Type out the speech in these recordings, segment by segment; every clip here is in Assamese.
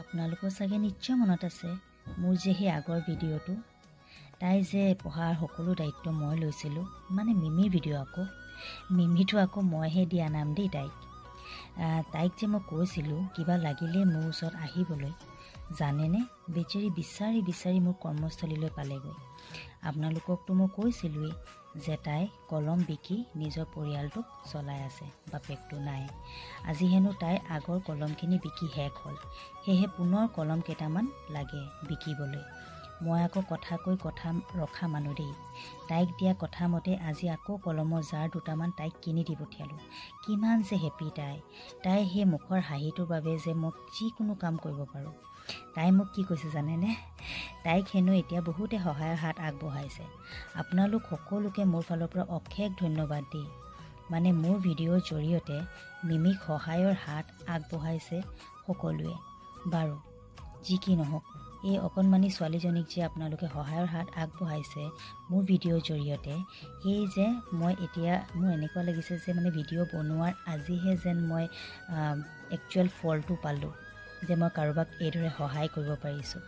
আপোনালোকৰ চাগে নিশ্চয় মনত আছে মোৰ যে সেই আগৰ ভিডিঅ'টো তাই যে পঢ়াৰ সকলো দায়িত্ব মই লৈছিলোঁ মানে মিমিৰ ভিডিঅ' আকৌ মিমিটো আকৌ মইহে দিয়া নাম দেই তাইক যে মই কৈছিলোঁ কিবা লাগিলে মোৰ ওচৰত আহিবলৈ জানেনে বেচেৰি বিচাৰি বিচাৰি মোৰ কৰ্মস্থলীলৈ পালেগৈ আপোনালোককতো মই কৈছিলোঁৱেই যে তাই কলম বিকি নিজৰ পৰিয়ালটোক চলাই আছে বাপেকটো নাই আজি হেনো তাইৰ আগৰ কলমখিনি বিকি শেষ হ'ল সেয়েহে পুনৰ কলম কেইটামান লাগে বিকিবলৈ মই আকৌ কথা কৈ কথা ৰখা মানুহ দেই তাইক দিয়া কথা মতে আজি আকৌ কলমৰ জাৰ দুটামান তাইক কিনি দি পঠিয়ালোঁ কিমান যে হেপী তাই সেই মুখৰ হাঁহিটোৰ বাবে যে মই যিকোনো কাম কৰিব পাৰোঁ তাই মোক কি কৈছে জানেনে তাইক হেনো এতিয়া বহুতে সহায়ৰ হাত আগবঢ়াইছে আপোনালোক সকলোকে মোৰ ফালৰ পৰা অশেষ ধন্যবাদ দেই মানে মোৰ ভিডিঅ'ৰ জৰিয়তে মিমিক সহায়ৰ হাত আগবঢ়াইছে সকলোৱে বাৰু যি কি নহওক এই অকণমানি ছোৱালীজনীক যে আপোনালোকে সহায়ৰ হাত আগবঢ়াইছে মোৰ ভিডিঅ'ৰ জৰিয়তে সেই যে মই এতিয়া মোৰ এনেকুৱা লাগিছে যে মানে ভিডিঅ' বনোৱাৰ আজিহে যেন মই একচুৱেল ফলটো পালোঁ যে মই কাৰোবাক এইদৰে সহায় কৰিব পাৰিছোঁ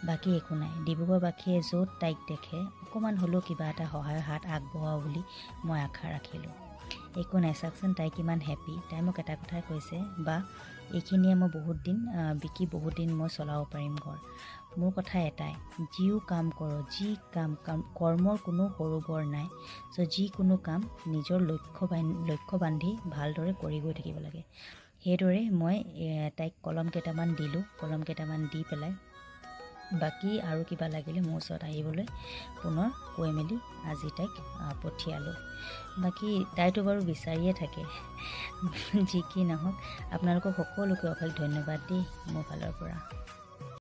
বাকী একো নাই ডিব্ৰুগড়বাসীয়ে য'ত তাইক দেখে অকণমান হ'লেও কিবা এটা সহায়ৰ হাত আগবঢ়াওঁ বুলি মই আশা ৰাখিলোঁ একো নাই চাওকচোন তাই কিমান হেপী তাই মোক এটা কথাই কৈছে বা এইখিনিয়ে মই বিকি বহুত দিন মই চলাব পাৰিম ঘৰ মোৰ কথা এটাই যিও কাম কৰোঁ যি কাম কৰ্মৰ কোনো সৰু বৰ নাই চ' যিকোনো কাম নিজৰ লক্ষ্য বান্ধি ভালদৰে কৰি গৈ থাকিব লাগে সেইদৰে মই তাইক কলম কেইটামান দিলোঁ কলম কেইটামান দি পেলাই বাকী আৰু কিবা লাগিলে মোৰ ওচৰত আহিবলৈ পুনৰ কৈ মেলি আজি তাইক পঠিয়ালোঁ বাকী তাইতো বাৰু বিচাৰিয়ে থাকে যি কি নহওক আপোনালোকক সকলোকে অশেষ ধন্যবাদ দেই মোৰ ফালৰ পৰা